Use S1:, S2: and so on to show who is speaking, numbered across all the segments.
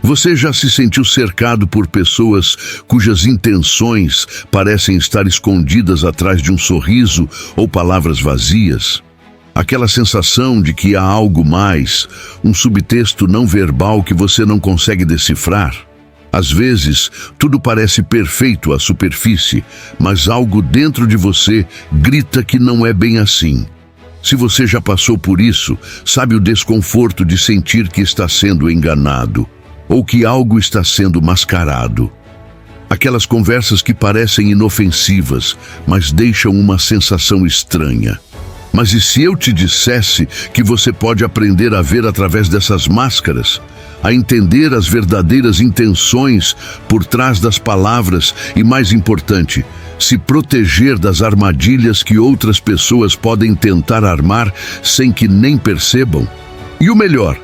S1: Você já se sentiu cercado por pessoas cujas intenções parecem estar escondidas atrás de um sorriso ou palavras vazias? Aquela sensação de que há algo mais, um subtexto não verbal que você não consegue decifrar? Às vezes, tudo parece perfeito à superfície, mas algo dentro de você grita que não é bem assim. Se você já passou por isso, sabe o desconforto de sentir que está sendo enganado, ou que algo está sendo mascarado. Aquelas conversas que parecem inofensivas, mas deixam uma sensação estranha. Mas e se eu te dissesse que você pode aprender a ver através dessas máscaras, a entender as verdadeiras intenções por trás das palavras e, mais importante, se proteger das armadilhas que outras pessoas podem tentar armar sem que nem percebam? E o melhor,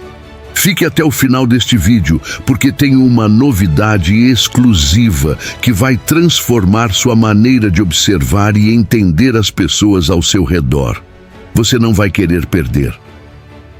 S1: fique até o final deste vídeo, porque tenho uma novidade exclusiva que vai transformar sua maneira de observar e entender as pessoas ao seu redor. Você não vai querer perder.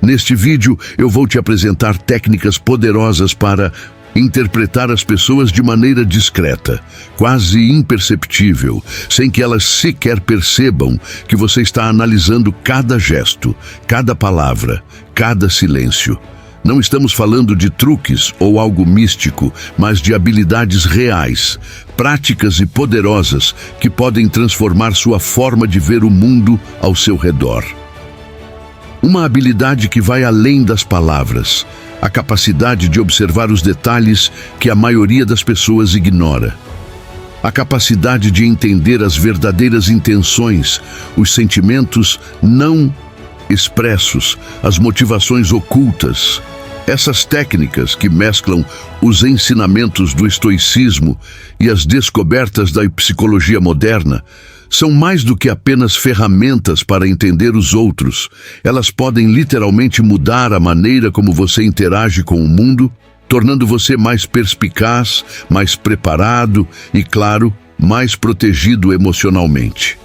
S1: Neste vídeo, eu vou te apresentar técnicas poderosas para interpretar as pessoas de maneira discreta, quase imperceptível, sem que elas sequer percebam que você está analisando cada gesto, cada palavra, cada silêncio. Não estamos falando de truques ou algo místico, mas de habilidades reais, práticas e poderosas que podem transformar sua forma de ver o mundo ao seu redor. Uma habilidade que vai além das palavras, a capacidade de observar os detalhes que a maioria das pessoas ignora. A capacidade de entender as verdadeiras intenções, os sentimentos não expressos, as motivações ocultas. Essas técnicas que mesclam os ensinamentos do estoicismo e as descobertas da psicologia moderna são mais do que apenas ferramentas para entender os outros. Elas podem literalmente mudar a maneira como você interage com o mundo, tornando você mais perspicaz, mais preparado e, claro, mais protegido emocionalmente.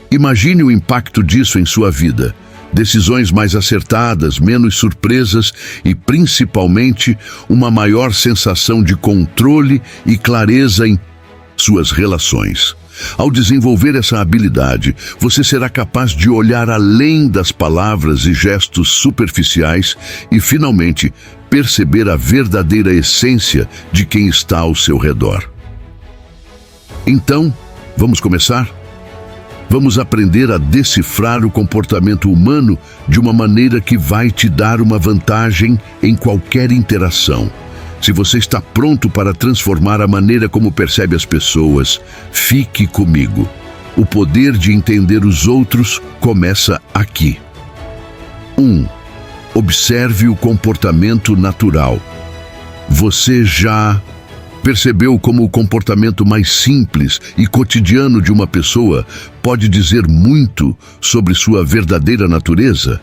S1: Imagine o impacto disso em sua vida. Decisões mais acertadas, menos surpresas e, principalmente, uma maior sensação de controle e clareza em suas relações. Ao desenvolver essa habilidade, você será capaz de olhar além das palavras e gestos superficiais e, finalmente, perceber a verdadeira essência de quem está ao seu redor. Então, vamos começar? Vamos aprender a decifrar o comportamento humano de uma maneira que vai te dar uma vantagem em qualquer interação. Se você está pronto para transformar a maneira como percebe as pessoas, fique comigo. O poder de entender os outros começa aqui. 1. Observe o comportamento natural. Você já percebeu como o comportamento mais simples e cotidiano de uma pessoa pode dizer muito sobre sua verdadeira natureza?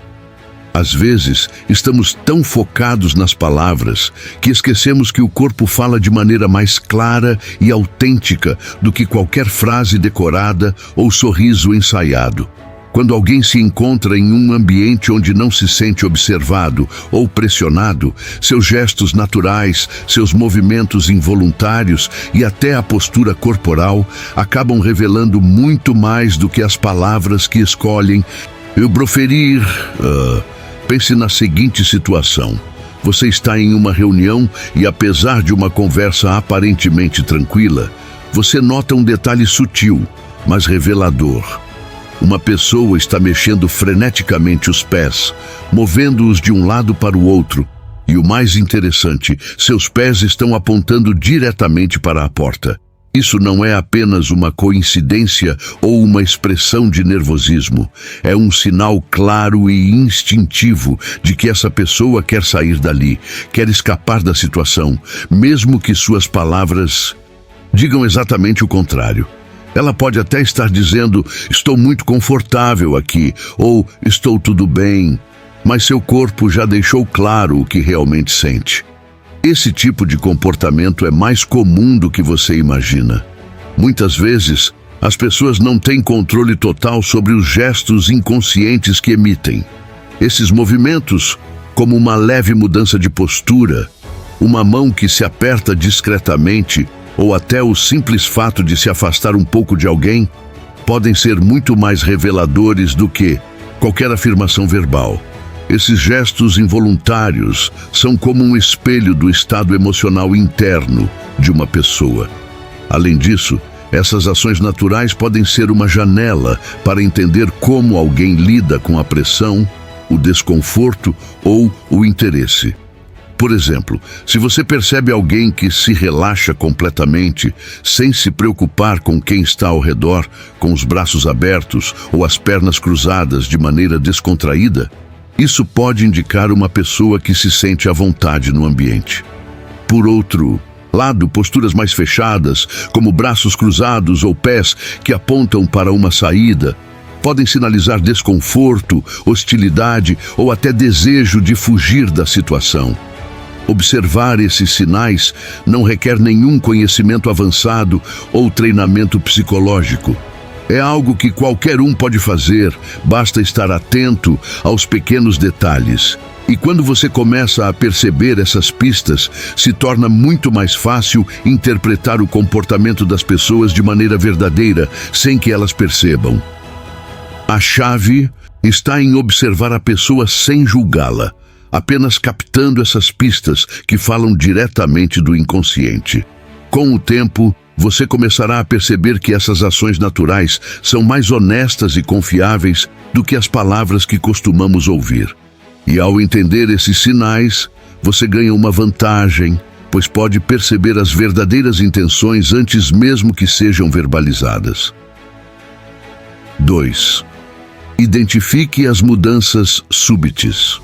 S1: Às vezes, estamos tão focados nas palavras que esquecemos que o corpo fala de maneira mais clara e autêntica do que qualquer frase decorada ou sorriso ensaiado. Quando alguém se encontra em um ambiente onde não se sente observado ou pressionado, seus gestos naturais, seus movimentos involuntários e até a postura corporal acabam revelando muito mais do que as palavras que escolhem. Eu proferir. Pense na seguinte situação. Você está em uma reunião e, apesar de uma conversa aparentemente tranquila, você nota um detalhe sutil, mas revelador. Uma pessoa está mexendo freneticamente os pés, movendo-os de um lado para o outro. E o mais interessante, seus pés estão apontando diretamente para a porta. Isso não é apenas uma coincidência ou uma expressão de nervosismo. É um sinal claro e instintivo de que essa pessoa quer sair dali, quer escapar da situação, mesmo que suas palavras digam exatamente o contrário. Ela pode até estar dizendo, estou muito confortável aqui, ou estou tudo bem, mas seu corpo já deixou claro o que realmente sente. Esse tipo de comportamento é mais comum do que você imagina. Muitas vezes, as pessoas não têm controle total sobre os gestos inconscientes que emitem. Esses movimentos, como uma leve mudança de postura, Uma mão que se aperta discretamente ou até o simples fato de se afastar um pouco de alguém podem ser muito mais reveladores do que qualquer afirmação verbal. Esses gestos involuntários são como um espelho do estado emocional interno de uma pessoa. Além disso, essas ações naturais podem ser uma janela para entender como alguém lida com a pressão, o desconforto ou o interesse. Por exemplo, se você percebe alguém que se relaxa completamente, sem se preocupar com quem está ao redor, com os braços abertos ou as pernas cruzadas de maneira descontraída, isso pode indicar uma pessoa que se sente à vontade no ambiente. Por outro lado, posturas mais fechadas, como braços cruzados ou pés que apontam para uma saída, podem sinalizar desconforto, hostilidade ou até desejo de fugir da situação. Observar esses sinais não requer nenhum conhecimento avançado ou treinamento psicológico. É algo que qualquer um pode fazer, basta estar atento aos pequenos detalhes. E quando você começa a perceber essas pistas, se torna muito mais fácil interpretar o comportamento das pessoas de maneira verdadeira, sem que elas percebam. A chave está em observar a pessoa sem julgá-la, apenas captando essas pistas que falam diretamente do inconsciente. Com o tempo, você começará a perceber que essas ações naturais são mais honestas e confiáveis do que as palavras que costumamos ouvir. E ao entender esses sinais, você ganha uma vantagem, pois pode perceber as verdadeiras intenções antes mesmo que sejam verbalizadas. 2. Identifique as mudanças súbitas.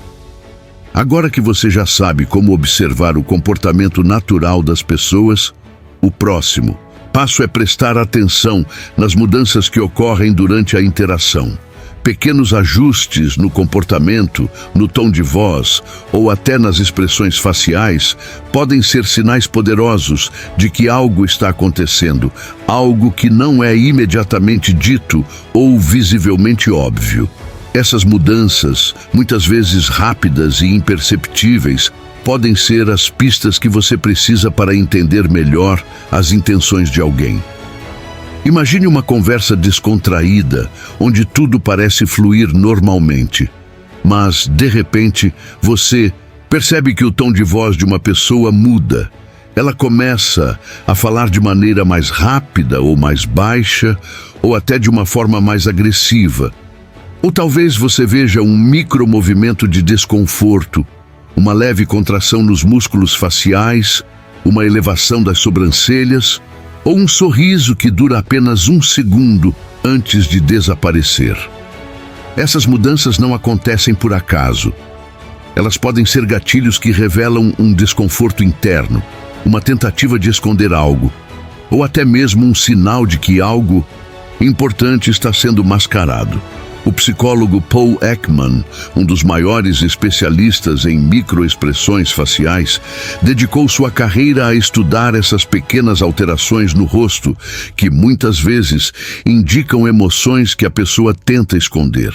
S1: Agora que você já sabe como observar o comportamento natural das pessoas, o próximo passo é prestar atenção nas mudanças que ocorrem durante a interação. Pequenos ajustes no comportamento, no tom de voz ou até nas expressões faciais podem ser sinais poderosos de que algo está acontecendo, algo que não é imediatamente dito ou visivelmente óbvio. Essas mudanças, muitas vezes rápidas e imperceptíveis, podem ser as pistas que você precisa para entender melhor as intenções de alguém. Imagine uma conversa descontraída, onde tudo parece fluir normalmente. Mas, de repente, você percebe que o tom de voz de uma pessoa muda. Ela começa a falar de maneira mais rápida ou mais baixa, ou até de uma forma mais agressiva. Ou talvez você veja um micromovimento de desconforto, uma leve contração nos músculos faciais, uma elevação das sobrancelhas, ou um sorriso que dura apenas 1 segundo antes de desaparecer. Essas mudanças não acontecem por acaso. Elas podem ser gatilhos que revelam um desconforto interno, uma tentativa de esconder algo, ou até mesmo um sinal de que algo importante está sendo mascarado. O psicólogo Paul Ekman, um dos maiores especialistas em microexpressões faciais, dedicou sua carreira a estudar essas pequenas alterações no rosto que muitas vezes indicam emoções que a pessoa tenta esconder.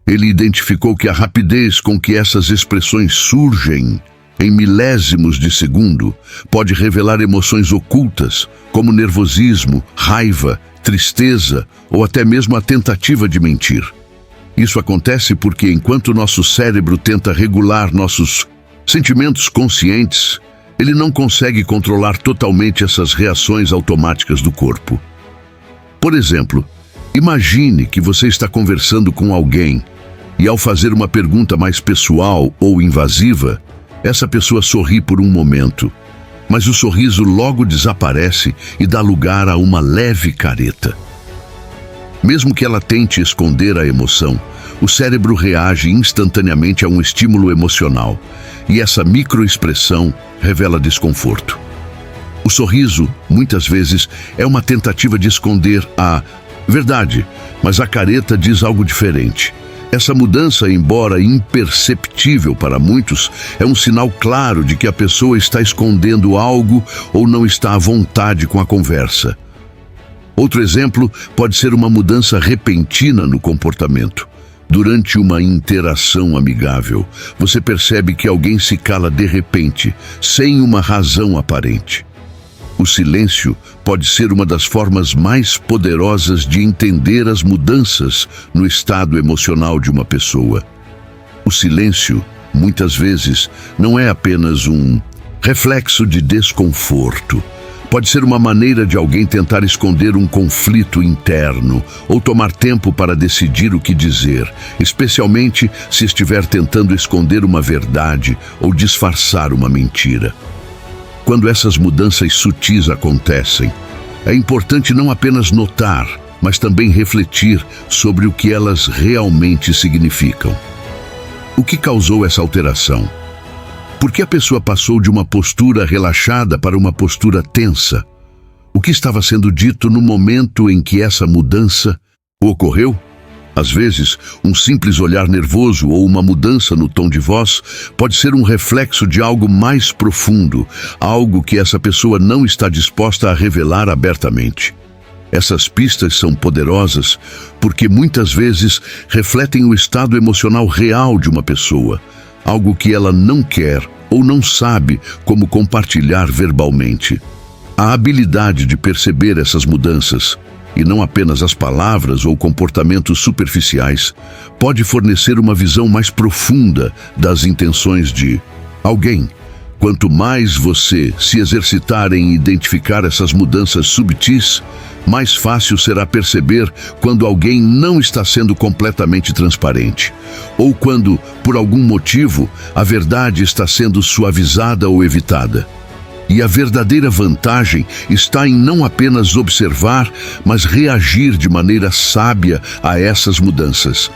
S1: Ele identificou que a rapidez com que essas expressões surgem em milésimos de segundo pode revelar emoções ocultas, como nervosismo, raiva, tristeza ou até mesmo a tentativa de mentir. Isso acontece porque enquanto nosso cérebro tenta regular nossos sentimentos conscientes, ele não consegue controlar totalmente essas reações automáticas do corpo. Por exemplo, imagine que você está conversando com alguém e ao fazer uma pergunta mais pessoal ou invasiva, essa pessoa sorri por um momento, mas o sorriso logo desaparece e dá lugar a uma leve careta. Mesmo que ela tente esconder a emoção, o cérebro reage instantaneamente a um estímulo emocional, e essa microexpressão revela desconforto. O sorriso, muitas vezes, é uma tentativa de esconder a verdade, mas a careta diz algo diferente. Essa mudança, embora imperceptível para muitos, é um sinal claro de que a pessoa está escondendo algo ou não está à vontade com a conversa. Outro exemplo pode ser uma mudança repentina no comportamento. Durante uma interação amigável, você percebe que alguém se cala de repente, sem uma razão aparente. O silêncio pode ser uma das formas mais poderosas de entender as mudanças no estado emocional de uma pessoa. O silêncio, muitas vezes, não é apenas um reflexo de desconforto. Pode ser uma maneira de alguém tentar esconder um conflito interno ou tomar tempo para decidir o que dizer, especialmente se estiver tentando esconder uma verdade ou disfarçar uma mentira. Quando essas mudanças sutis acontecem, é importante não apenas notar, mas também refletir sobre o que elas realmente significam. O que causou essa alteração? Por que a pessoa passou de uma postura relaxada para uma postura tensa? O que estava sendo dito no momento em que essa mudança ocorreu? Às vezes, um simples olhar nervoso ou uma mudança no tom de voz pode ser um reflexo de algo mais profundo, algo que essa pessoa não está disposta a revelar abertamente. Essas pistas são poderosas porque muitas vezes refletem o estado emocional real de uma pessoa, algo que ela não quer ou não sabe como compartilhar verbalmente. A habilidade de perceber essas mudanças, e não apenas as palavras ou comportamentos superficiais, pode fornecer uma visão mais profunda das intenções de alguém. Quanto mais você se exercitar em identificar essas mudanças subtis, mais fácil será perceber quando alguém não está sendo completamente transparente, ou quando, por algum motivo, a verdade está sendo suavizada ou evitada. E a verdadeira vantagem está em não apenas observar, mas reagir de maneira sábia a essas mudanças.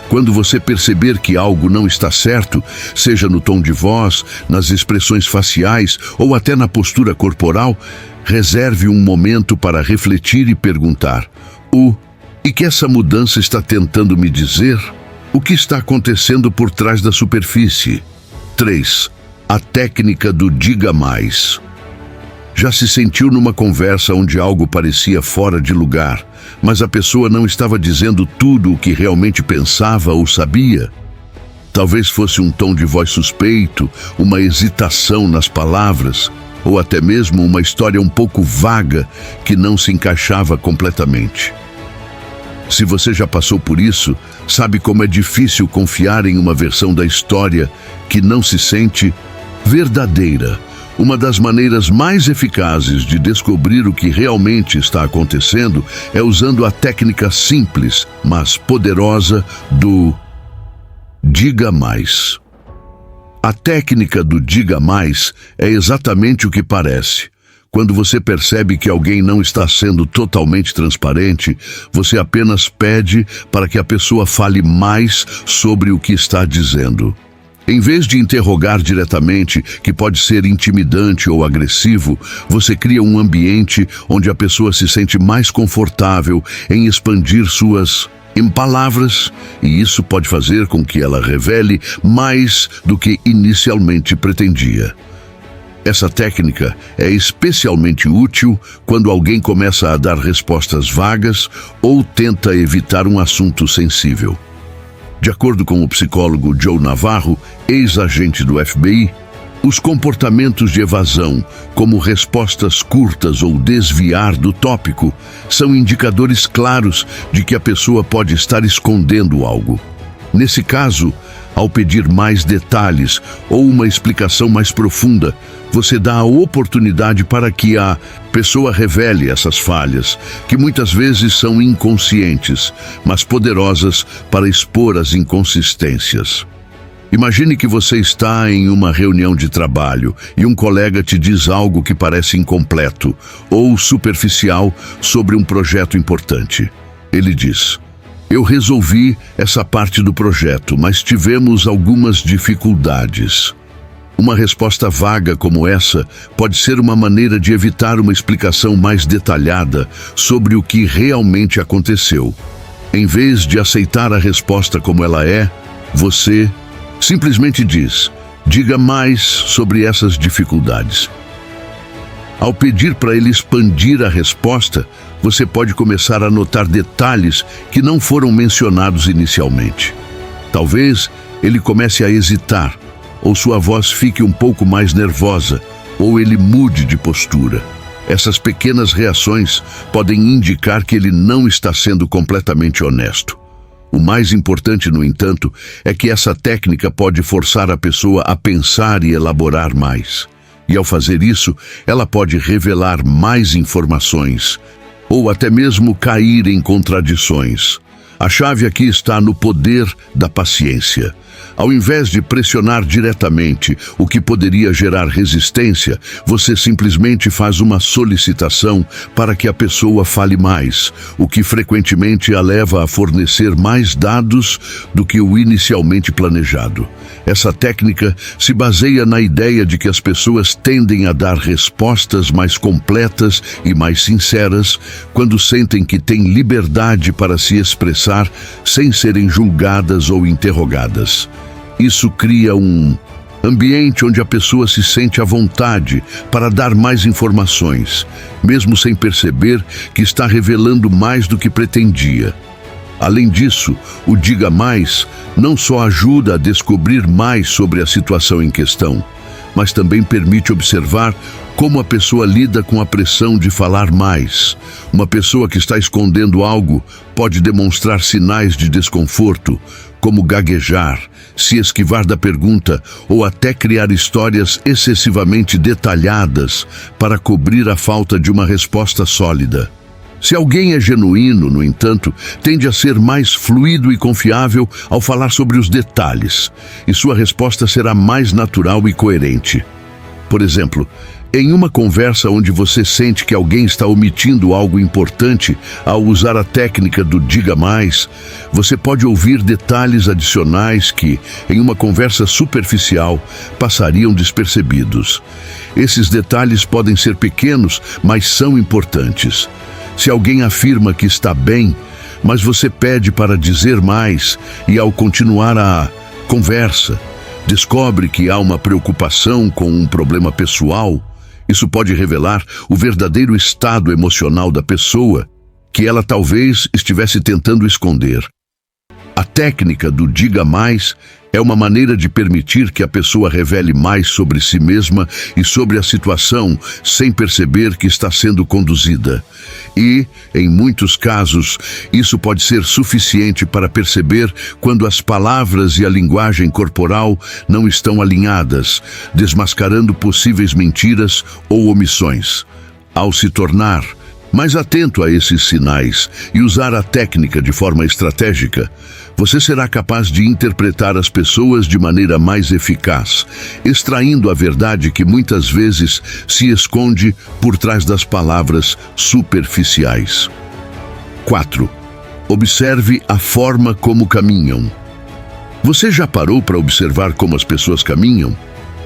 S1: Quando você perceber que algo não está certo, seja no tom de voz, nas expressões faciais ou até na postura corporal, reserve um momento para refletir e perguntar: e que essa mudança está tentando me dizer? O que está acontecendo por trás da superfície? 3. A técnica do diga mais. Já se sentiu numa conversa onde algo parecia fora de lugar, mas a pessoa não estava dizendo tudo o que realmente pensava ou sabia? Talvez fosse um tom de voz suspeito, uma hesitação nas palavras, ou até mesmo uma história um pouco vaga que não se encaixava completamente. Se você já passou por isso, sabe como é difícil confiar em uma versão da história que não se sente verdadeira. Uma das maneiras mais eficazes de descobrir o que realmente está acontecendo é usando a técnica simples, mas poderosa do diga mais. A técnica do diga mais é exatamente o que parece. Quando você percebe que alguém não está sendo totalmente transparente, você apenas pede para que a pessoa fale mais sobre o que está dizendo. Em vez de interrogar diretamente, que pode ser intimidante ou agressivo, você cria um ambiente onde a pessoa se sente mais confortável em expandir suas palavras, e isso pode fazer com que ela revele mais do que inicialmente pretendia. Essa técnica é especialmente útil quando alguém começa a dar respostas vagas ou tenta evitar um assunto sensível. De acordo com o psicólogo Joe Navarro, ex-agente do FBI, os comportamentos de evasão, como respostas curtas ou desviar do tópico, são indicadores claros de que a pessoa pode estar escondendo algo. Nesse caso, ao pedir mais detalhes ou uma explicação mais profunda, você dá a oportunidade para que a pessoa revele essas falhas, que muitas vezes são inconscientes, mas poderosas para expor as inconsistências. Imagine que você está em uma reunião de trabalho e um colega te diz algo que parece incompleto ou superficial sobre um projeto importante. Ele diz: "Eu resolvi essa parte do projeto, mas tivemos algumas dificuldades." Uma resposta vaga como essa pode ser uma maneira de evitar uma explicação mais detalhada sobre o que realmente aconteceu. Em vez de aceitar a resposta como ela é, você simplesmente diz: "Diga mais sobre essas dificuldades." Ao pedir para ele expandir a resposta, você pode começar a notar detalhes que não foram mencionados inicialmente. Talvez ele comece a hesitar, ou sua voz fique um pouco mais nervosa, ou ele mude de postura. Essas pequenas reações podem indicar que ele não está sendo completamente honesto. O mais importante, no entanto, é que essa técnica pode forçar a pessoa a pensar e elaborar mais. E ao fazer isso, ela pode revelar mais informações, ou até mesmo cair em contradições. A chave aqui está no poder da paciência. Ao invés de pressionar diretamente, o que poderia gerar resistência, você simplesmente faz uma solicitação para que a pessoa fale mais, o que frequentemente a leva a fornecer mais dados do que o inicialmente planejado. Essa técnica se baseia na ideia de que as pessoas tendem a dar respostas mais completas e mais sinceras quando sentem que têm liberdade para se expressar sem serem julgadas ou interrogadas. Isso cria um ambiente onde a pessoa se sente à vontade para dar mais informações, mesmo sem perceber que está revelando mais do que pretendia. Além disso, o Diga Mais não só ajuda a descobrir mais sobre a situação em questão, mas também permite observar como a pessoa lida com a pressão de falar mais. Uma pessoa que está escondendo algo pode demonstrar sinais de desconforto, como gaguejar, se esquivar da pergunta ou até criar histórias excessivamente detalhadas para cobrir a falta de uma resposta sólida. Se alguém é genuíno, no entanto, tende a ser mais fluido e confiável ao falar sobre os detalhes, e sua resposta será mais natural e coerente. Por exemplo, em uma conversa onde você sente que alguém está omitindo algo importante ao usar a técnica do Diga Mais, você pode ouvir detalhes adicionais que, em uma conversa superficial, passariam despercebidos. Esses detalhes podem ser pequenos, mas são importantes. Se alguém afirma que está bem, mas você pede para dizer mais e, ao continuar a conversa, descobre que há uma preocupação com um problema pessoal, isso pode revelar o verdadeiro estado emocional da pessoa, que ela talvez estivesse tentando esconder. A técnica do Diga Mais é uma maneira de permitir que a pessoa revele mais sobre si mesma e sobre a situação sem perceber que está sendo conduzida. E, em muitos casos, isso pode ser suficiente para perceber quando as palavras e a linguagem corporal não estão alinhadas, desmascarando possíveis mentiras ou omissões. Ao se tornar mais atento a esses sinais e usar a técnica de forma estratégica, você será capaz de interpretar as pessoas de maneira mais eficaz, extraindo a verdade que muitas vezes se esconde por trás das palavras superficiais. 4. Observe a forma como caminham. Você já parou para observar como as pessoas caminham?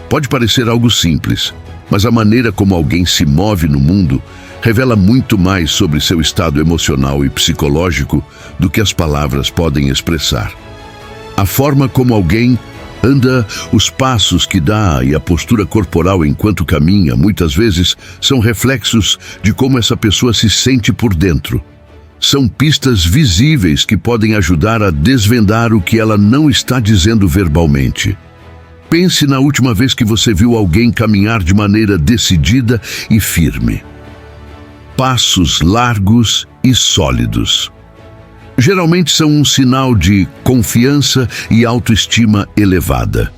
S1: Pode parecer algo simples, mas a maneira como alguém se move no mundo revela muito mais sobre seu estado emocional e psicológico do que as palavras podem expressar. A forma como alguém anda, os passos que dá e a postura corporal enquanto caminha, muitas vezes são reflexos de como essa pessoa se sente por dentro. São pistas visíveis que podem ajudar a desvendar o que ela não está dizendo verbalmente. Pense na última vez que você viu alguém caminhar de maneira decidida e firme. Passos largos e sólidos. Geralmente são um sinal de confiança e autoestima elevada.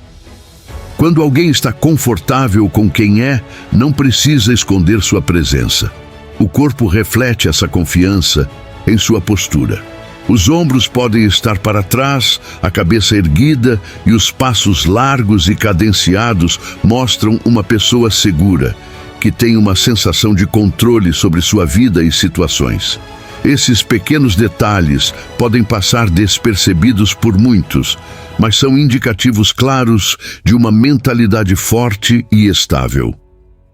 S1: Quando alguém está confortável com quem é, não precisa esconder sua presença. O corpo reflete essa confiança em sua postura. Os ombros podem estar para trás, a cabeça erguida e os passos largos e cadenciados mostram uma pessoa segura, que tem uma sensação de controle sobre sua vida e situações. Esses pequenos detalhes podem passar despercebidos por muitos, mas são indicativos claros de uma mentalidade forte e estável.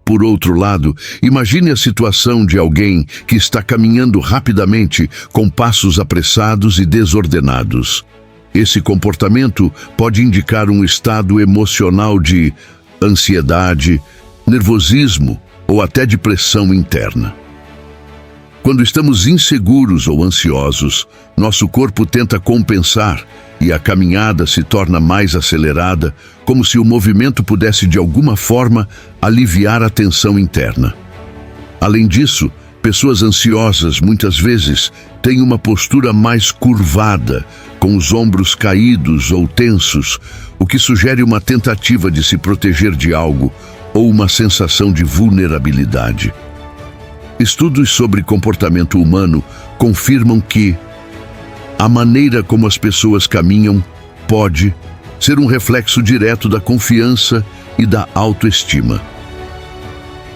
S1: Por outro lado, imagine a situação de alguém que está caminhando rapidamente com passos apressados e desordenados. Esse comportamento pode indicar um estado emocional de ansiedade, nervosismo ou até de pressão interna. Quando estamos inseguros ou ansiosos, nosso corpo tenta compensar e a caminhada se torna mais acelerada, como se o movimento pudesse de alguma forma aliviar a tensão interna. Além disso, pessoas ansiosas muitas vezes têm uma postura mais curvada, com os ombros caídos ou tensos, o que sugere uma tentativa de se proteger de algo ou uma sensação de vulnerabilidade. Estudos sobre comportamento humano confirmam que a maneira como as pessoas caminham pode ser um reflexo direto da confiança e da autoestima.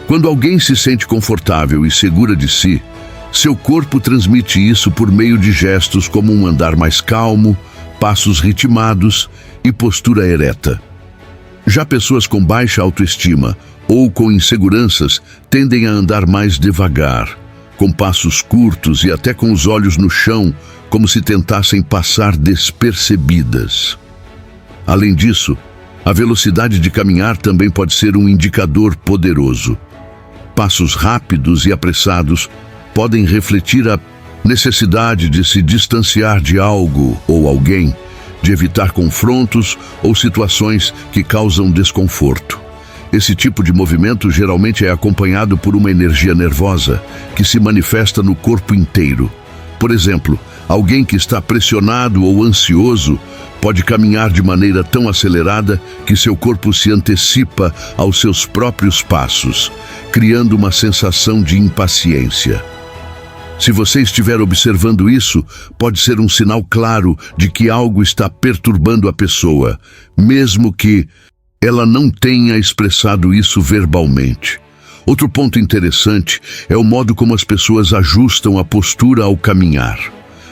S1: Quando alguém se sente confortável e segura de si, seu corpo transmite isso por meio de gestos como um andar mais calmo, passos ritmados e postura ereta. Já pessoas com baixa autoestima ou com inseguranças tendem a andar mais devagar, com passos curtos e até com os olhos no chão, como se tentassem passar despercebidas. Além disso, a velocidade de caminhar também pode ser um indicador poderoso. Passos rápidos e apressados podem refletir a necessidade de se distanciar de algo ou alguém, de evitar confrontos ou situações que causam desconforto. Esse tipo de movimento geralmente é acompanhado por uma energia nervosa que se manifesta no corpo inteiro. Por exemplo, alguém que está pressionado ou ansioso pode caminhar de maneira tão acelerada que seu corpo se antecipa aos seus próprios passos, criando uma sensação de impaciência. Se você estiver observando isso, pode ser um sinal claro de que algo está perturbando a pessoa, mesmo que ela não tenha expressado isso verbalmente. Outro ponto interessante é o modo como as pessoas ajustam a postura ao caminhar.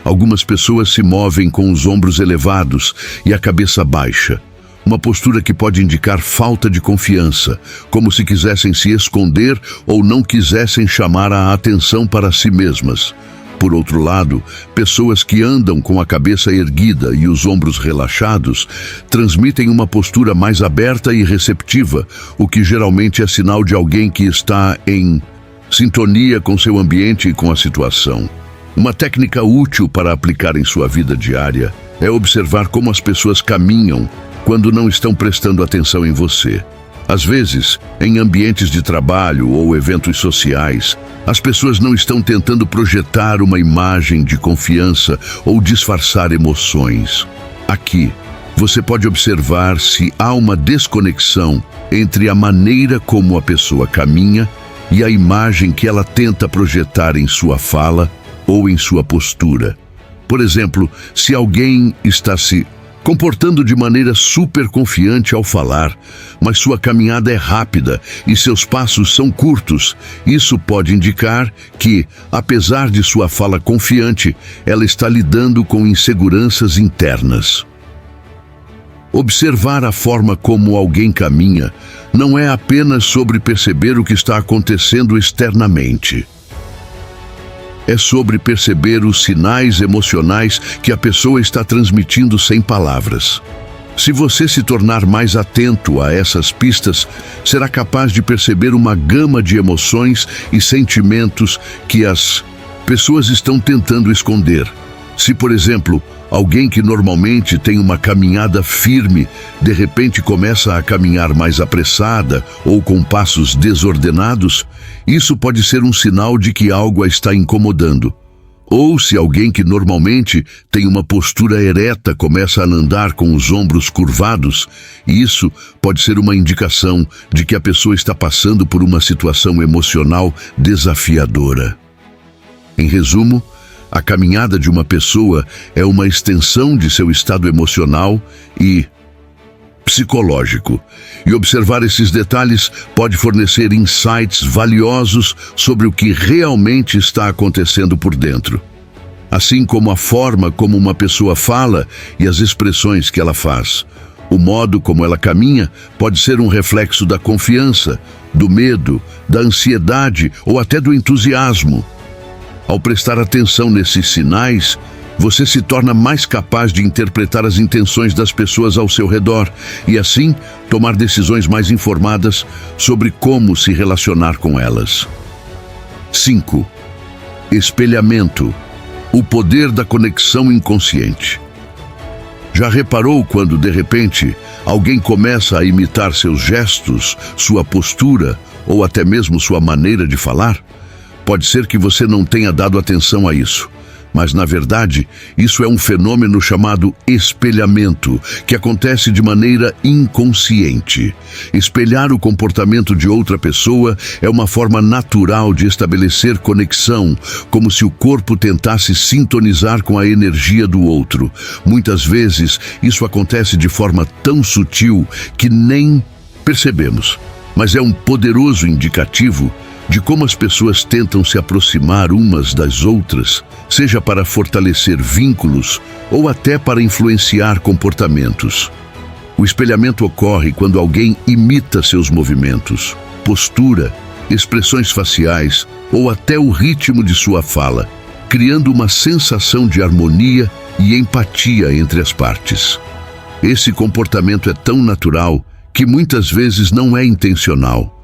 S1: Algumas pessoas se movem com os ombros elevados e a cabeça baixa, uma postura que pode indicar falta de confiança, como se quisessem se esconder ou não quisessem chamar a atenção para si mesmas. Por outro lado, pessoas que andam com a cabeça erguida e os ombros relaxados transmitem uma postura mais aberta e receptiva, o que geralmente é sinal de alguém que está em sintonia com seu ambiente e com a situação. Uma técnica útil para aplicar em sua vida diária é observar como as pessoas caminham quando não estão prestando atenção em você. Às vezes, em ambientes de trabalho ou eventos sociais, as pessoas não estão tentando projetar uma imagem de confiança ou disfarçar emoções. Aqui, você pode observar se há uma desconexão entre a maneira como a pessoa caminha e a imagem que ela tenta projetar em sua fala ou em sua postura. Por exemplo, se alguém está se comportando de maneira super confiante ao falar, mas sua caminhada é rápida e seus passos são curtos, isso pode indicar que, apesar de sua fala confiante, ela está lidando com inseguranças internas. Observar a forma como alguém caminha não é apenas sobre perceber o que está acontecendo externamente. É sobre perceber os sinais emocionais que a pessoa está transmitindo sem palavras. Se você se tornar mais atento a essas pistas, será capaz de perceber uma gama de emoções e sentimentos que as pessoas estão tentando esconder. Se, por exemplo, alguém que normalmente tem uma caminhada firme, de repente começa a caminhar mais apressada ou com passos desordenados, isso pode ser um sinal de que algo a está incomodando. Ou se alguém que normalmente tem uma postura ereta começa a andar com os ombros curvados, isso pode ser uma indicação de que a pessoa está passando por uma situação emocional desafiadora. Em resumo, a caminhada de uma pessoa é uma extensão de seu estado emocional e psicológico, e observar esses detalhes pode fornecer insights valiosos sobre o que realmente está acontecendo por dentro. Assim como a forma como uma pessoa fala e as expressões que ela faz. O modo como ela caminha pode ser um reflexo da confiança, do medo, da ansiedade ou até do entusiasmo. Ao prestar atenção nesses sinais, você se torna mais capaz de interpretar as intenções das pessoas ao seu redor e, assim, tomar decisões mais informadas sobre como se relacionar com elas. 5. Espelhamento, o poder da conexão inconsciente. Já reparou quando, de repente, alguém começa a imitar seus gestos, sua postura ou até mesmo sua maneira de falar? Pode ser que você não tenha dado atenção a isso, mas, na verdade, isso é um fenômeno chamado espelhamento, que acontece de maneira inconsciente. Espelhar o comportamento de outra pessoa é uma forma natural de estabelecer conexão, como se o corpo tentasse sintonizar com a energia do outro. Muitas vezes, isso acontece de forma tão sutil que nem percebemos, mas é um poderoso indicativo de como as pessoas tentam se aproximar umas das outras, seja para fortalecer vínculos ou até para influenciar comportamentos. O espelhamento ocorre quando alguém imita seus movimentos, postura, expressões faciais ou até o ritmo de sua fala, criando uma sensação de harmonia e empatia entre as partes. Esse comportamento é tão natural que muitas vezes não é intencional.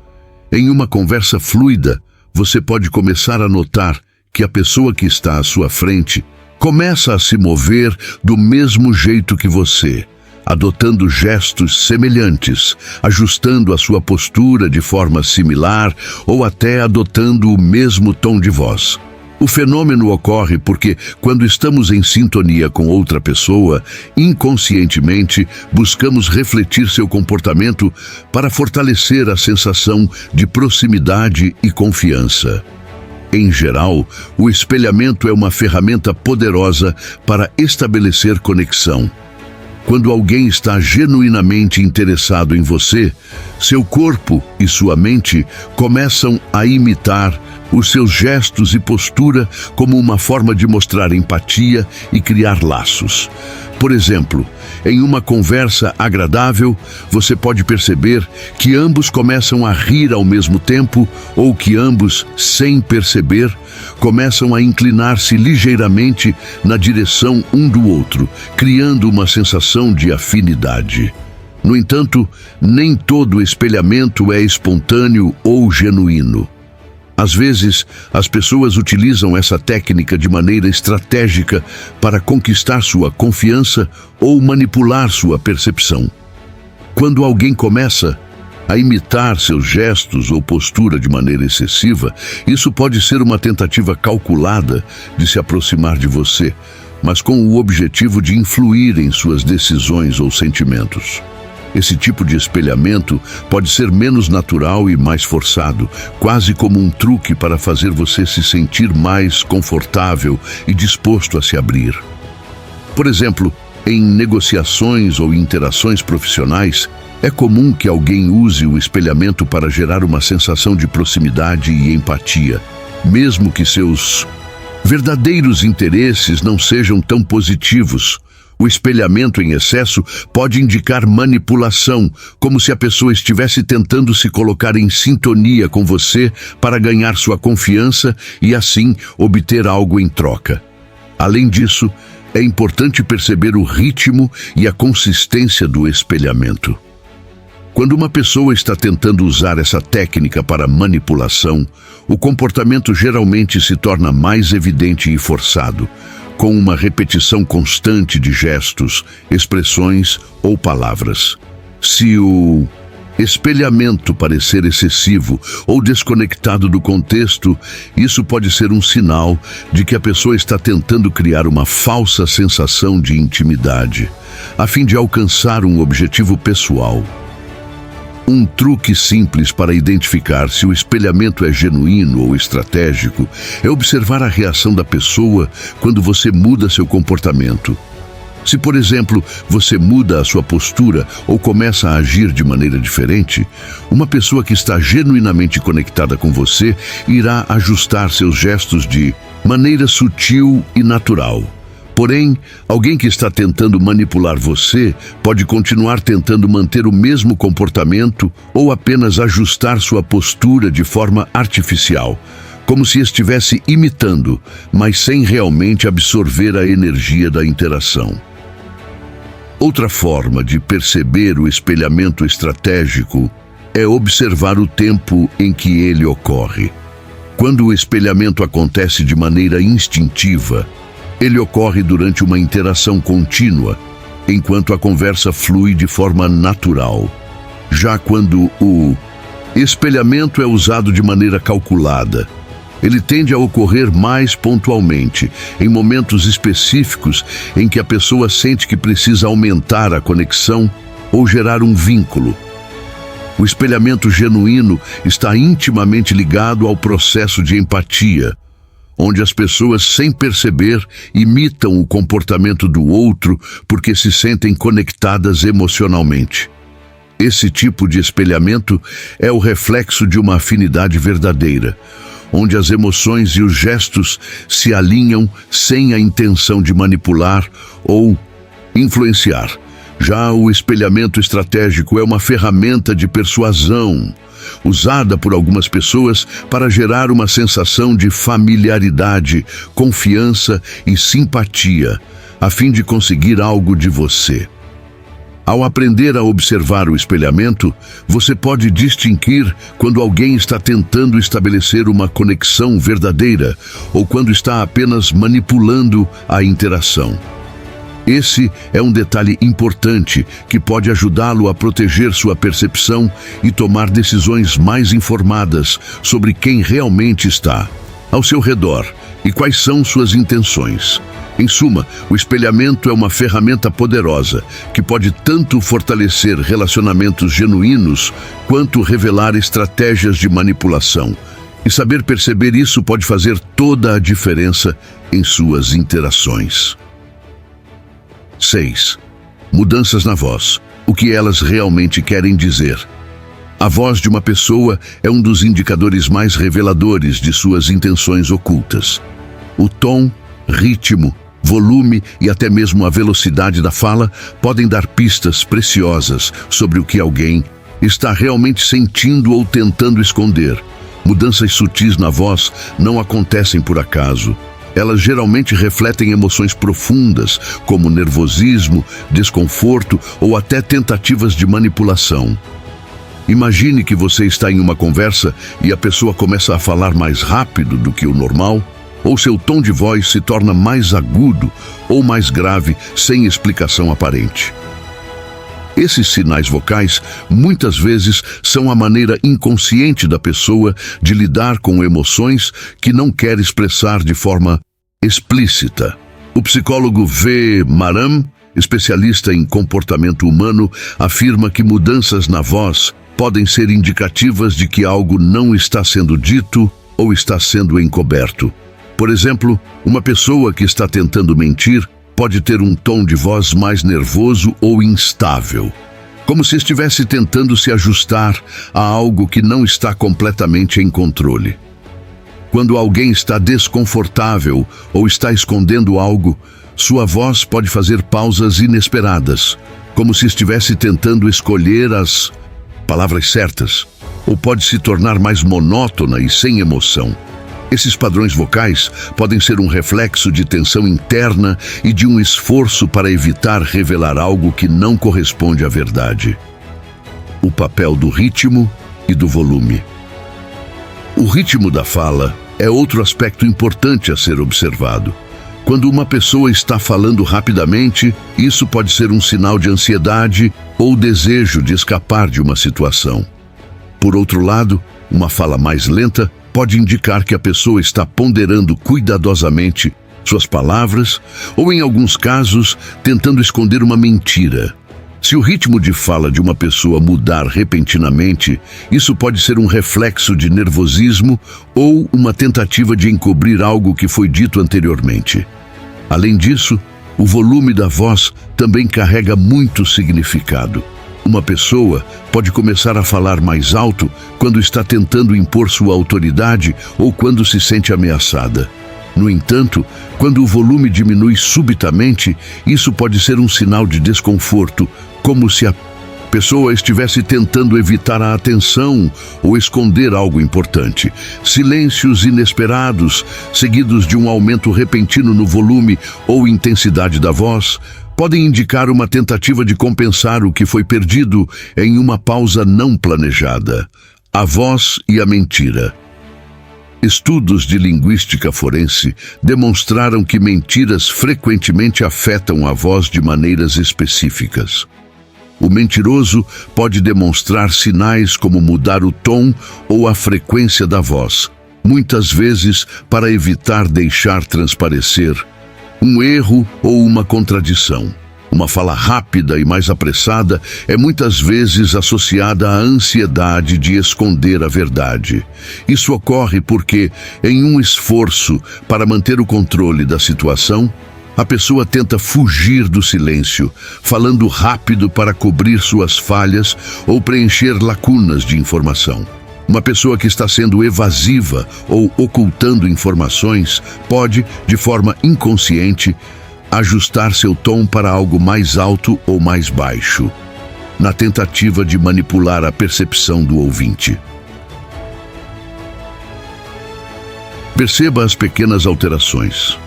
S1: Em uma conversa fluida, você pode começar a notar que a pessoa que está à sua frente começa a se mover do mesmo jeito que você, adotando gestos semelhantes, ajustando a sua postura de forma similar ou até adotando o mesmo tom de voz. O fenômeno ocorre porque, quando estamos em sintonia com outra pessoa, inconscientemente buscamos refletir seu comportamento para fortalecer a sensação de proximidade e confiança. Em geral, o espelhamento é uma ferramenta poderosa para estabelecer conexão. Quando alguém está genuinamente interessado em você, seu corpo e sua mente começam a imitar os seus gestos e postura como uma forma de mostrar empatia e criar laços. Por exemplo, em uma conversa agradável, você pode perceber que ambos começam a rir ao mesmo tempo ou que ambos, sem perceber, começam a inclinar-se ligeiramente na direção um do outro, criando uma sensação de afinidade. No entanto, nem todo espelhamento é espontâneo ou genuíno. Às vezes, as pessoas utilizam essa técnica de maneira estratégica para conquistar sua confiança ou manipular sua percepção. Quando alguém começa a imitar seus gestos ou postura de maneira excessiva, isso pode ser uma tentativa calculada de se aproximar de você, mas com o objetivo de influir em suas decisões ou sentimentos. Esse tipo de espelhamento pode ser menos natural e mais forçado, quase como um truque para fazer você se sentir mais confortável e disposto a se abrir. Por exemplo, em negociações ou interações profissionais, é comum que alguém use o espelhamento para gerar uma sensação de proximidade e empatia, mesmo que seus verdadeiros interesses não sejam tão positivos. O espelhamento em excesso pode indicar manipulação, como se a pessoa estivesse tentando se colocar em sintonia com você para ganhar sua confiança e, assim, obter algo em troca. Além disso, é importante perceber o ritmo e a consistência do espelhamento. Quando uma pessoa está tentando usar essa técnica para manipulação, o comportamento geralmente se torna mais evidente e forçado, com uma repetição constante de gestos, expressões ou palavras. Se o espelhamento parecer excessivo ou desconectado do contexto, isso pode ser um sinal de que a pessoa está tentando criar uma falsa sensação de intimidade, a fim de alcançar um objetivo pessoal. Um truque simples para identificar se o espelhamento é genuíno ou estratégico é observar a reação da pessoa quando você muda seu comportamento. Se, por exemplo, você muda a sua postura ou começa a agir de maneira diferente, uma pessoa que está genuinamente conectada com você irá ajustar seus gestos de maneira sutil e natural. Porém, alguém que está tentando manipular você pode continuar tentando manter o mesmo comportamento ou apenas ajustar sua postura de forma artificial, como se estivesse imitando, mas sem realmente absorver a energia da interação. Outra forma de perceber o espelhamento estratégico é observar o tempo em que ele ocorre. Quando o espelhamento acontece de maneira instintiva, ele ocorre durante uma interação contínua, enquanto a conversa flui de forma natural. Já quando o espelhamento é usado de maneira calculada, ele tende a ocorrer mais pontualmente, em momentos específicos em que a pessoa sente que precisa aumentar a conexão ou gerar um vínculo. O espelhamento genuíno está intimamente ligado ao processo de empatia, onde as pessoas, sem perceber, imitam o comportamento do outro porque se sentem conectadas emocionalmente. Esse tipo de espelhamento é o reflexo de uma afinidade verdadeira, onde as emoções e os gestos se alinham sem a intenção de manipular ou influenciar. Já o espelhamento estratégico é uma ferramenta de persuasão, usada por algumas pessoas para gerar uma sensação de familiaridade, confiança e simpatia, a fim de conseguir algo de você. Ao aprender a observar o espelhamento, você pode distinguir quando alguém está tentando estabelecer uma conexão verdadeira ou quando está apenas manipulando a interação. Esse é um detalhe importante que pode ajudá-lo a proteger sua percepção e tomar decisões mais informadas sobre quem realmente está ao seu redor e quais são suas intenções. Em suma, o espelhamento é uma ferramenta poderosa que pode tanto fortalecer relacionamentos genuínos quanto revelar estratégias de manipulação. E saber perceber isso pode fazer toda a diferença em suas interações. 6. Mudanças na voz. O que elas realmente querem dizer. A voz de uma pessoa é um dos indicadores mais reveladores de suas intenções ocultas. O tom, ritmo, volume e até mesmo a velocidade da fala podem dar pistas preciosas sobre o que alguém está realmente sentindo ou tentando esconder. Mudanças sutis na voz não acontecem por acaso. Elas geralmente refletem emoções profundas, como nervosismo, desconforto ou até tentativas de manipulação. Imagine que você está em uma conversa e a pessoa começa a falar mais rápido do que o normal, ou seu tom de voz se torna mais agudo ou mais grave sem explicação aparente. Esses sinais vocais muitas vezes são a maneira inconsciente da pessoa de lidar com emoções que não quer expressar de forma explícita. O psicólogo V. Maram, especialista em comportamento humano, afirma que mudanças na voz podem ser indicativas de que algo não está sendo dito ou está sendo encoberto. Por exemplo, uma pessoa que está tentando mentir pode ter um tom de voz mais nervoso ou instável, como se estivesse tentando se ajustar a algo que não está completamente em controle. Quando alguém está desconfortável ou está escondendo algo, sua voz pode fazer pausas inesperadas, como se estivesse tentando escolher as palavras certas, ou pode se tornar mais monótona e sem emoção. Esses padrões vocais podem ser um reflexo de tensão interna e de um esforço para evitar revelar algo que não corresponde à verdade. O papel do ritmo e do volume. O ritmo da fala é outro aspecto importante a ser observado. Quando uma pessoa está falando rapidamente, isso pode ser um sinal de ansiedade ou desejo de escapar de uma situação. Por outro lado, uma fala mais lenta pode indicar que a pessoa está ponderando cuidadosamente suas palavras ou, em alguns casos, tentando esconder uma mentira. Se o ritmo de fala de uma pessoa mudar repentinamente, isso pode ser um reflexo de nervosismo ou uma tentativa de encobrir algo que foi dito anteriormente. Além disso, o volume da voz também carrega muito significado. Uma pessoa pode começar a falar mais alto quando está tentando impor sua autoridade ou quando se sente ameaçada. No entanto, quando o volume diminui subitamente, isso pode ser um sinal de desconforto, como se a pessoa estivesse tentando evitar a atenção ou esconder algo importante. Silêncios inesperados, seguidos de um aumento repentino no volume ou intensidade da voz, podem indicar uma tentativa de compensar o que foi perdido em uma pausa não planejada. A voz e a mentira. Estudos de linguística forense demonstraram que mentiras frequentemente afetam a voz de maneiras específicas. O mentiroso pode demonstrar sinais como mudar o tom ou a frequência da voz, muitas vezes para evitar deixar transparecer um erro ou uma contradição. Uma fala rápida e mais apressada é muitas vezes associada à ansiedade de esconder a verdade. Isso ocorre porque, em um esforço para manter o controle da situação, a pessoa tenta fugir do silêncio, falando rápido para cobrir suas falhas ou preencher lacunas de informação. Uma pessoa que está sendo evasiva ou ocultando informações pode, de forma inconsciente, ajustar seu tom para algo mais alto ou mais baixo, na tentativa de manipular a percepção do ouvinte. Perceba as pequenas alterações.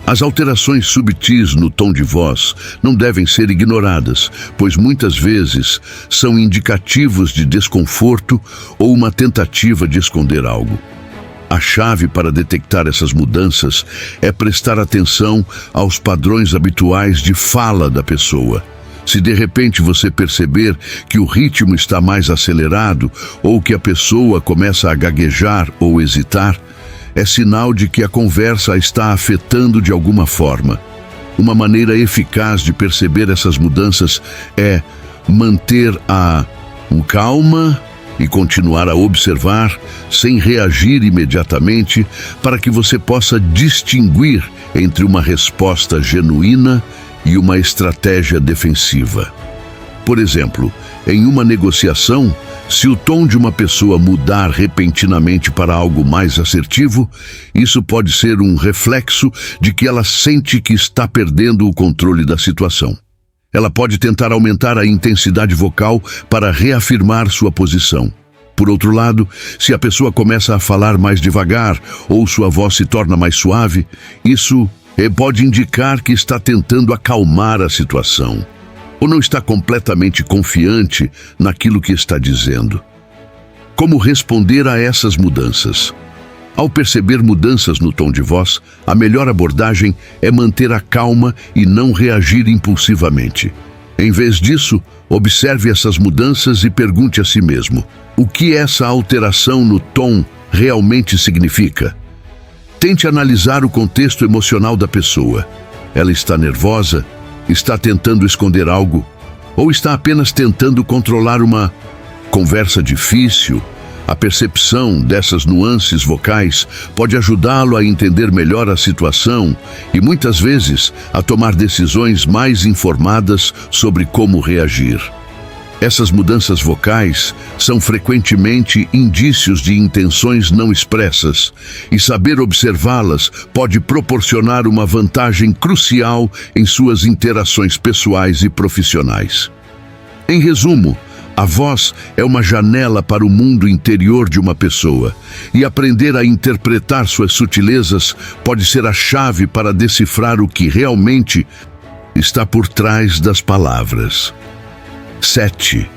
S1: As alterações subtis no tom de voz não devem ser ignoradas, pois muitas vezes são indicativos de desconforto ou uma tentativa de esconder algo. A chave para detectar essas mudanças é prestar atenção aos padrões habituais de fala da pessoa. Se de repente você perceber que o ritmo está mais acelerado ou que a pessoa começa a gaguejar ou hesitar, é sinal de que a conversa a está afetando de alguma forma. Uma maneira eficaz de perceber essas mudanças é manter a calma e continuar a observar sem reagir imediatamente para que você possa distinguir entre uma resposta genuína e uma estratégia defensiva. Por exemplo, em uma negociação, se o tom de uma pessoa mudar repentinamente para algo mais assertivo, isso pode ser um reflexo de que ela sente que está perdendo o controle da situação. Ela pode tentar aumentar a intensidade vocal para reafirmar sua posição. Por outro lado, se a pessoa começa a falar mais devagar ou sua voz se torna mais suave, isso pode indicar que está tentando acalmar a situação, ou não está completamente confiante naquilo que está dizendo. Como responder a essas mudanças? Ao perceber mudanças no tom de voz, a melhor abordagem é manter a calma e não reagir impulsivamente. Em vez disso, observe essas mudanças e pergunte a si mesmo: o que essa alteração no tom realmente significa? Tente analisar o contexto emocional da pessoa. Ela está nervosa? Está tentando esconder algo? Ou está apenas tentando controlar uma conversa difícil? A percepção dessas nuances vocais pode ajudá-lo a entender melhor a situação e, muitas vezes, a tomar decisões mais informadas sobre como reagir. Essas mudanças vocais são frequentemente indícios de intenções não expressas, e saber observá-las pode proporcionar uma vantagem crucial em suas interações pessoais e profissionais. Em resumo, a voz é uma janela para o mundo interior de uma pessoa, e aprender a interpretar suas sutilezas pode ser a chave para decifrar o que realmente está por trás das palavras. 7.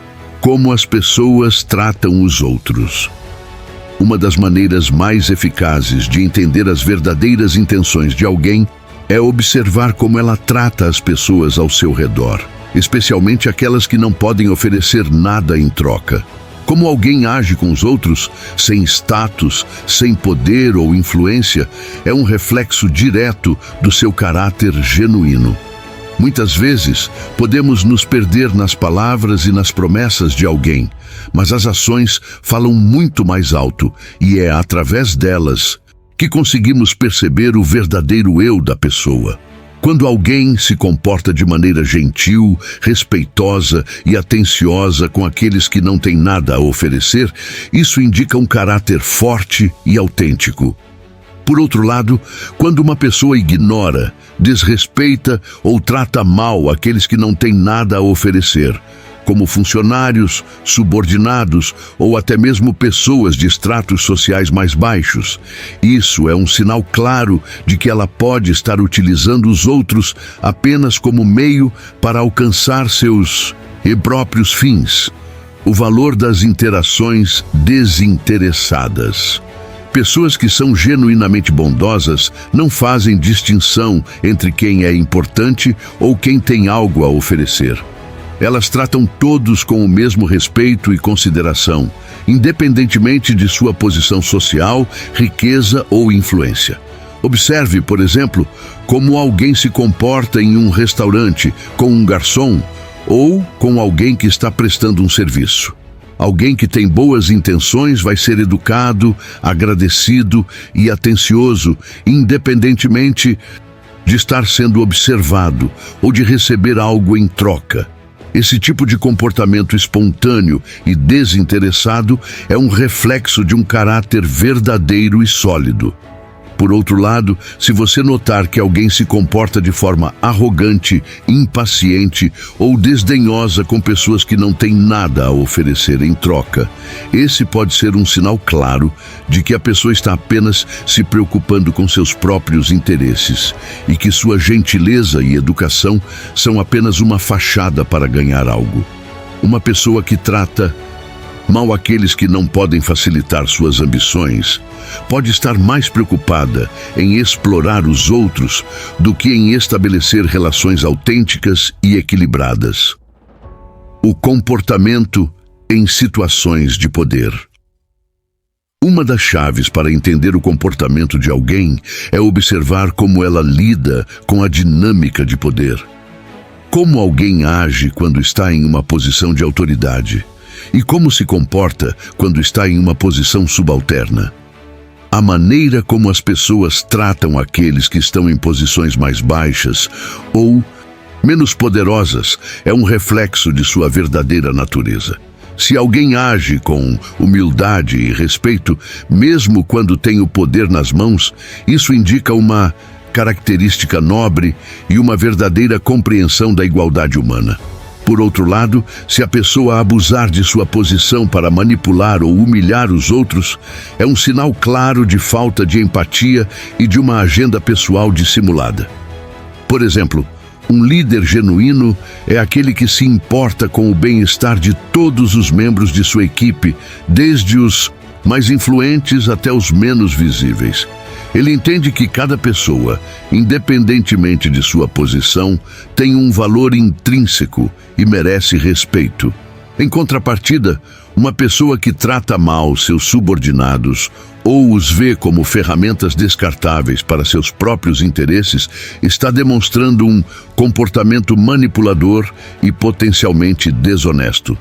S1: Como as pessoas tratam os outros. Uma das maneiras mais eficazes de entender as verdadeiras intenções de alguém é observar como ela trata as pessoas ao seu redor, especialmente aquelas que não podem oferecer nada em troca. Como alguém age com os outros, sem status, sem poder ou influência, é um reflexo direto do seu caráter genuíno. Muitas vezes, podemos nos perder nas palavras e nas promessas de alguém, mas as ações falam muito mais alto e é através delas que conseguimos perceber o verdadeiro eu da pessoa. Quando alguém se comporta de maneira gentil, respeitosa e atenciosa com aqueles que não têm nada a oferecer, isso indica um caráter forte e autêntico. Por outro lado, quando uma pessoa ignora, desrespeita ou trata mal aqueles que não têm nada a oferecer, como funcionários, subordinados ou até mesmo pessoas de estratos sociais mais baixos, isso é um sinal claro de que ela pode estar utilizando os outros apenas como meio para alcançar seus próprios fins. O valor das interações desinteressadas. Pessoas que são genuinamente bondosas não fazem distinção entre quem é importante ou quem tem algo a oferecer. Elas tratam todos com o mesmo respeito e consideração, independentemente de sua posição social, riqueza ou influência. Observe, por exemplo, como alguém se comporta em um restaurante com um garçom ou com alguém que está prestando um serviço. Alguém que tem boas intenções vai ser educado, agradecido e atencioso, independentemente de estar sendo observado ou de receber algo em troca. Esse tipo de comportamento espontâneo e desinteressado é um reflexo de um caráter verdadeiro e sólido. Por outro lado, se você notar que alguém se comporta de forma arrogante, impaciente ou desdenhosa com pessoas que não têm nada a oferecer em troca, esse pode ser um sinal claro de que a pessoa está apenas se preocupando com seus próprios interesses e que sua gentileza e educação são apenas uma fachada para ganhar algo. Uma pessoa que trata mal aqueles que não podem facilitar suas ambições pode estar mais preocupada em explorar os outros do que em estabelecer relações autênticas e equilibradas. O comportamento em situações de poder. Uma das chaves para entender o comportamento de alguém é observar como ela lida com a dinâmica de poder. Como alguém age quando está em uma posição de autoridade e como se comporta quando está em uma posição subalterna. A maneira como as pessoas tratam aqueles que estão em posições mais baixas ou menos poderosas é um reflexo de sua verdadeira natureza. Se alguém age com humildade e respeito, mesmo quando tem o poder nas mãos, isso indica uma característica nobre e uma verdadeira compreensão da igualdade humana. Por outro lado, se a pessoa abusar de sua posição para manipular ou humilhar os outros, é um sinal claro de falta de empatia e de uma agenda pessoal dissimulada. Por exemplo, um líder genuíno é aquele que se importa com o bem-estar de todos os membros de sua equipe, desde os mais influentes até os menos visíveis. Ele entende que cada pessoa, independentemente de sua posição, tem um valor intrínseco e merece respeito. Em contrapartida, uma pessoa que trata mal seus subordinados ou os vê como ferramentas descartáveis para seus próprios interesses está demonstrando um comportamento manipulador e potencialmente desonesto.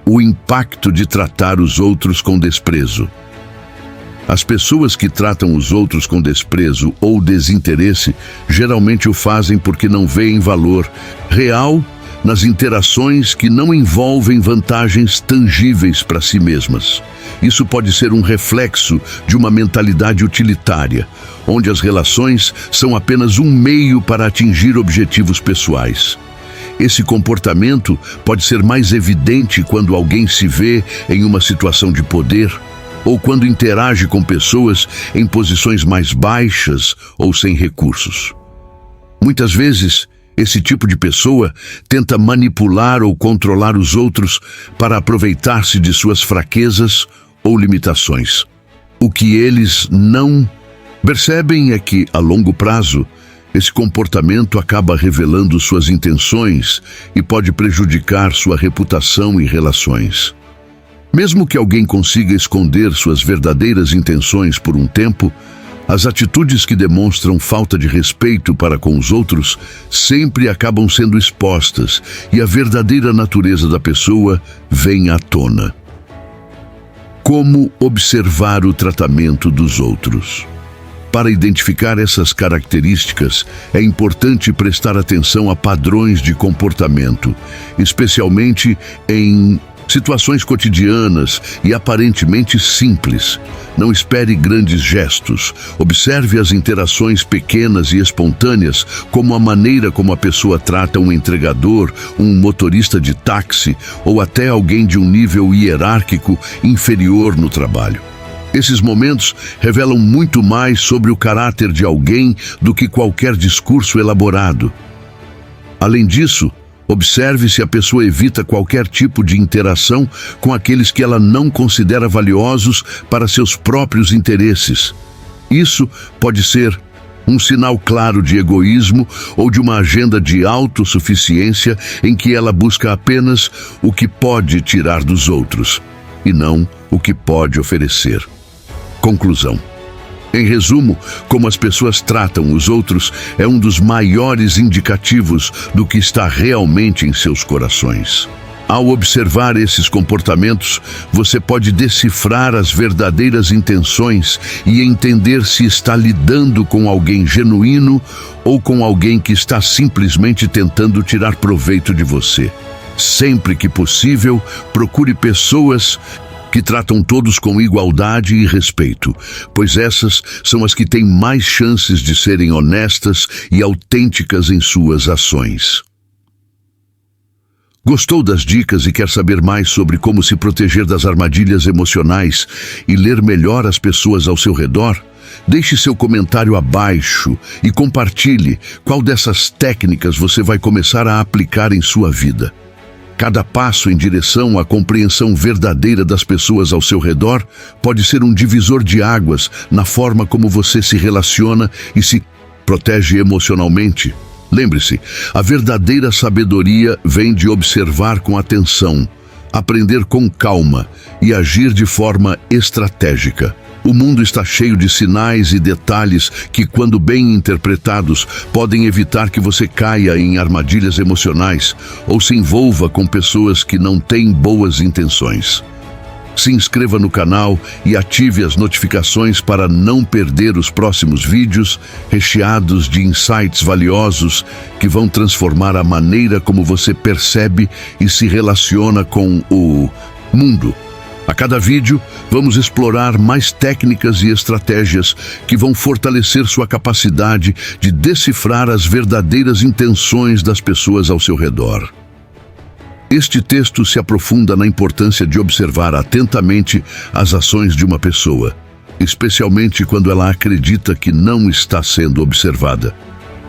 S1: O impacto de tratar os outros com desprezo. As pessoas que tratam os outros com desprezo ou desinteresse geralmente o fazem porque não veem valor real nas interações que não envolvem vantagens tangíveis para si mesmas. Isso pode ser um reflexo de uma mentalidade utilitária, onde as relações são apenas um meio para atingir objetivos pessoais. Esse comportamento pode ser mais evidente quando alguém se vê em uma situação de poder ou quando interage com pessoas em posições mais baixas ou sem recursos. Muitas vezes, esse tipo de pessoa tenta manipular ou controlar os outros para aproveitar-se de suas fraquezas ou limitações. O que eles não percebem é que, a longo prazo, esse comportamento acaba revelando suas intenções e pode prejudicar sua reputação e relações. Mesmo que alguém consiga esconder suas verdadeiras intenções por um tempo, as atitudes que demonstram falta de respeito para com os outros sempre acabam sendo expostas e a verdadeira natureza da pessoa vem à tona. Como observar o tratamento dos outros? Para identificar essas características, é importante prestar atenção a padrões de comportamento, especialmente em situações cotidianas e aparentemente simples. Não espere grandes gestos. Observe as interações pequenas e espontâneas, como a maneira como a pessoa trata um entregador, um motorista de táxi ou até alguém de um nível hierárquico inferior no trabalho. Esses momentos revelam muito mais sobre o caráter de alguém do que qualquer discurso elaborado. Além disso, Observe se a pessoa evita qualquer tipo de interação com aqueles que ela não considera valiosos para seus próprios interesses. Isso pode ser um sinal claro de egoísmo ou de uma agenda de autossuficiência em que ela busca apenas o que pode tirar dos outros e não o que pode oferecer. Conclusão. Em resumo, como as pessoas tratam os outros é um dos maiores indicativos do que está realmente em seus corações. Ao observar esses comportamentos, você pode decifrar as verdadeiras intenções e entender se está lidando com alguém genuíno ou com alguém que está simplesmente tentando tirar proveito de você. Sempre que possível, procure pessoas que tratam todos com igualdade e respeito, pois essas são as que têm mais chances de serem honestas e autênticas em suas ações. Gostou das dicas e quer saber mais sobre como se proteger das armadilhas emocionais e ler melhor as pessoas ao seu redor? Deixe seu comentário abaixo e compartilhe qual dessas técnicas você vai começar a aplicar em sua vida. Cada passo em direção à compreensão verdadeira das pessoas ao seu redor pode ser um divisor de águas na forma como você se relaciona e se protege emocionalmente. Lembre-se, a verdadeira sabedoria vem de observar com atenção, aprender com calma e agir de forma estratégica. O mundo está cheio de sinais e detalhes que, quando bem interpretados, podem evitar que você caia em armadilhas emocionais ou se envolva com pessoas que não têm boas intenções. Se inscreva no canal e ative as notificações para não perder os próximos vídeos recheados de insights valiosos que vão transformar a maneira como você percebe e se relaciona com o mundo. A cada vídeo, vamos explorar mais técnicas e estratégias que vão fortalecer sua capacidade de decifrar as verdadeiras intenções das pessoas ao seu redor. Este texto se aprofunda na importância de observar atentamente as ações de uma pessoa, especialmente quando ela acredita que não está sendo observada,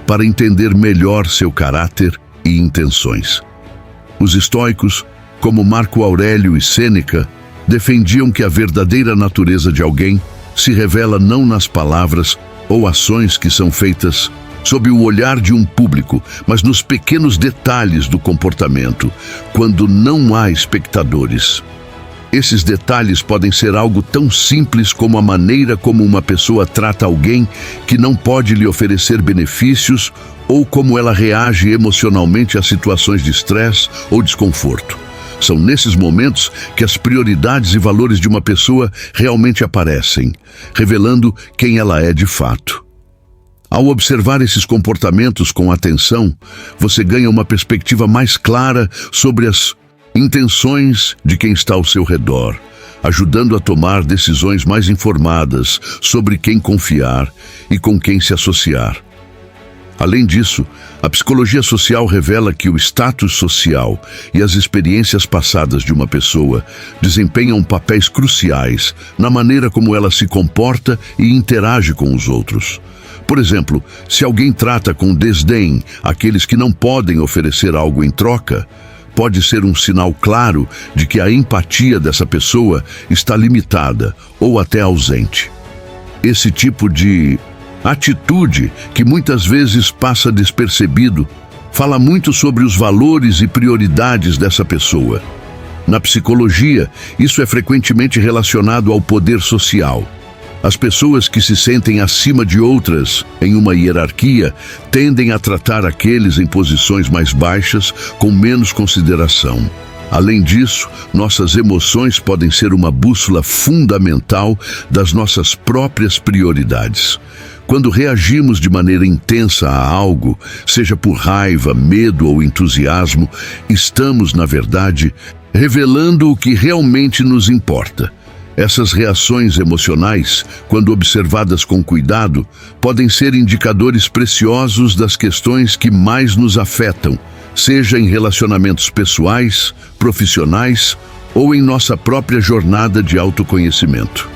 S1: para entender melhor seu caráter e intenções. Os estoicos, como Marco Aurélio e Sêneca, defendiam que a verdadeira natureza de alguém se revela não nas palavras ou ações que são feitas sob o olhar de um público, mas nos pequenos detalhes do comportamento, quando não há espectadores. Esses detalhes podem ser algo tão simples como a maneira como uma pessoa trata alguém que não pode lhe oferecer benefícios ou como ela reage emocionalmente a situações de estresse ou desconforto. São nesses momentos que as prioridades e valores de uma pessoa realmente aparecem, revelando quem ela é de fato. Ao observar esses comportamentos com atenção, você ganha uma perspectiva mais clara sobre as intenções de quem está ao seu redor, ajudando a tomar decisões mais informadas sobre quem confiar e com quem se associar. Além disso, a psicologia social revela que o status social e as experiências passadas de uma pessoa desempenham papéis cruciais na maneira como ela se comporta e interage com os outros. Por exemplo, se alguém trata com desdém aqueles que não podem oferecer algo em troca, pode ser um sinal claro de que a empatia dessa pessoa está limitada ou até ausente. Esse tipo de atitude, que muitas vezes passa despercebido, fala muito sobre os valores e prioridades dessa pessoa. Na psicologia, isso é frequentemente relacionado ao poder social. As pessoas que se sentem acima de outras em uma hierarquia tendem a tratar aqueles em posições mais baixas com menos consideração. Além disso, nossas emoções podem ser uma bússola fundamental das nossas próprias prioridades. Quando reagimos de maneira intensa a algo, seja por raiva, medo ou entusiasmo, estamos, na verdade, revelando o que realmente nos importa. Essas reações emocionais, quando observadas com cuidado, podem ser indicadores preciosos das questões que mais nos afetam, seja em relacionamentos pessoais, profissionais ou em nossa própria jornada de autoconhecimento.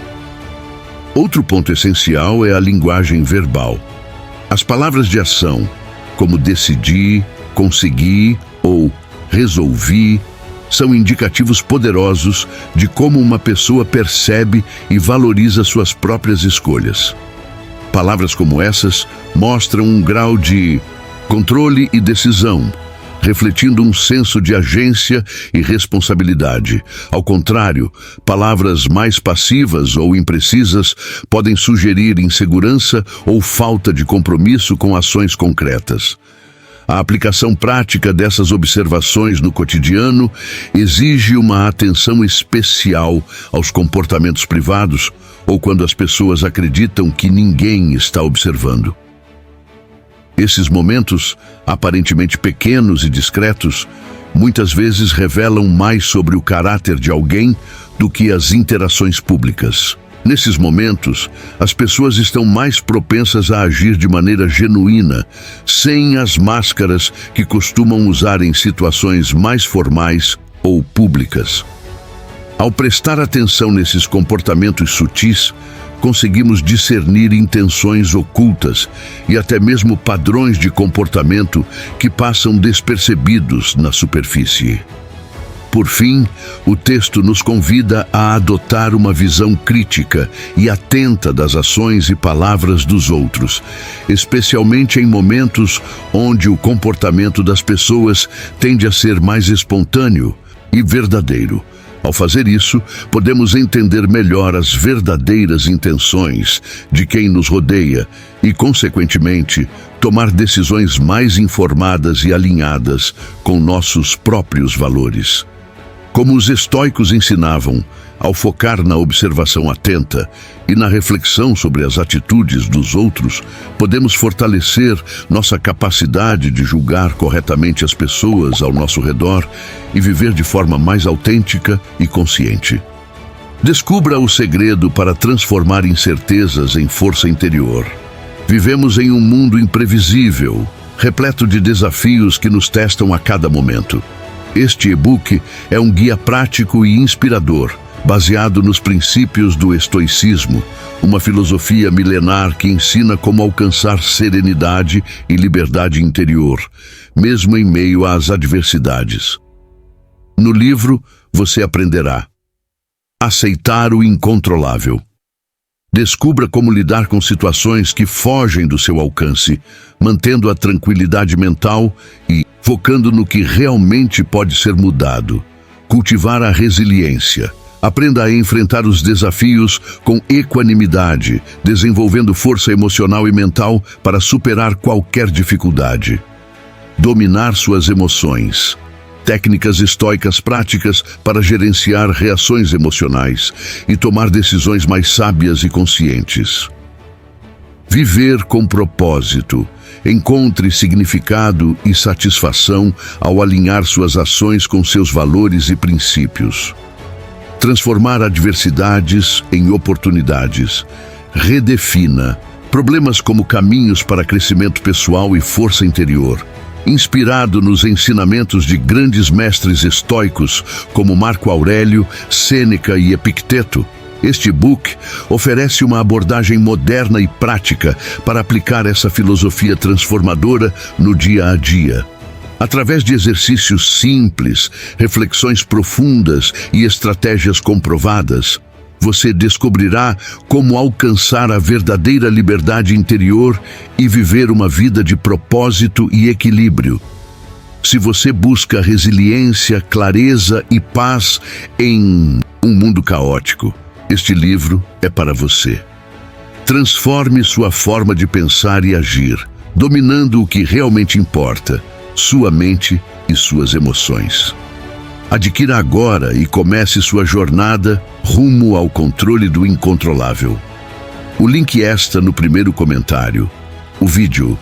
S1: Outro ponto essencial é a linguagem verbal. As palavras de ação, como decidir, conseguir ou resolvi são indicativos poderosos de como uma pessoa percebe e valoriza suas próprias escolhas. Palavras como essas mostram um grau de controle e decisão, refletindo um senso de agência e responsabilidade. Ao contrário, palavras mais passivas ou imprecisas podem sugerir insegurança ou falta de compromisso com ações concretas. A aplicação prática dessas observações no cotidiano exige uma atenção especial aos comportamentos privados ou quando as pessoas acreditam que ninguém está observando. Esses momentos, aparentemente pequenos e discretos, muitas vezes revelam mais sobre o caráter de alguém do que as interações públicas. Nesses momentos, as pessoas estão mais propensas a agir de maneira genuína, sem as máscaras que costumam usar em situações mais formais ou públicas. Ao prestar atenção nesses comportamentos sutis, conseguimos discernir intenções ocultas e até mesmo padrões de comportamento que passam despercebidos na superfície. Por fim, o texto nos convida a adotar uma visão crítica e atenta das ações e palavras dos outros, especialmente em momentos onde o comportamento das pessoas tende a ser mais espontâneo e verdadeiro. Ao fazer isso, podemos entender melhor as verdadeiras intenções de quem nos rodeia e, consequentemente, tomar decisões mais informadas e alinhadas com nossos próprios valores. Como os estoicos ensinavam, ao focar na observação atenta e na reflexão sobre as atitudes dos outros, podemos fortalecer nossa capacidade de julgar corretamente as pessoas ao nosso redor e viver de forma mais autêntica e consciente. Descubra o segredo para transformar incertezas em força interior. Vivemos em um mundo imprevisível, repleto de desafios que nos testam a cada momento. Este e-book é um guia prático e inspirador, baseado nos princípios do estoicismo, uma filosofia milenar que ensina como alcançar serenidade e liberdade interior, mesmo em meio às adversidades. No livro, você aprenderá a aceitar o incontrolável. Descubra como lidar com situações que fogem do seu alcance, mantendo a tranquilidade mental e focando no que realmente pode ser mudado. Cultivar a resiliência. Aprenda a enfrentar os desafios com equanimidade, desenvolvendo força emocional e mental para superar qualquer dificuldade. Dominar suas emoções. Técnicas estoicas práticas para gerenciar reações emocionais e tomar decisões mais sábias e conscientes. Viver com propósito. Encontre significado e satisfação ao alinhar suas ações com seus valores e princípios. Transformar adversidades em oportunidades. Redefina problemas como caminhos para crescimento pessoal e força interior. Inspirado nos ensinamentos de grandes mestres estoicos como Marco Aurélio, Sêneca e Epicteto, este e-book oferece uma abordagem moderna e prática para aplicar essa filosofia transformadora no dia a dia. Através de exercícios simples, reflexões profundas e estratégias comprovadas, você descobrirá como alcançar a verdadeira liberdade interior e viver uma vida de propósito e equilíbrio. Se você busca resiliência, clareza e paz em um mundo caótico, este livro é para você. Transforme sua forma de pensar e agir, dominando o que realmente importa, sua mente e suas emoções. Adquira agora e comece sua jornada rumo ao controle do incontrolável. O link está no primeiro comentário. O vídeo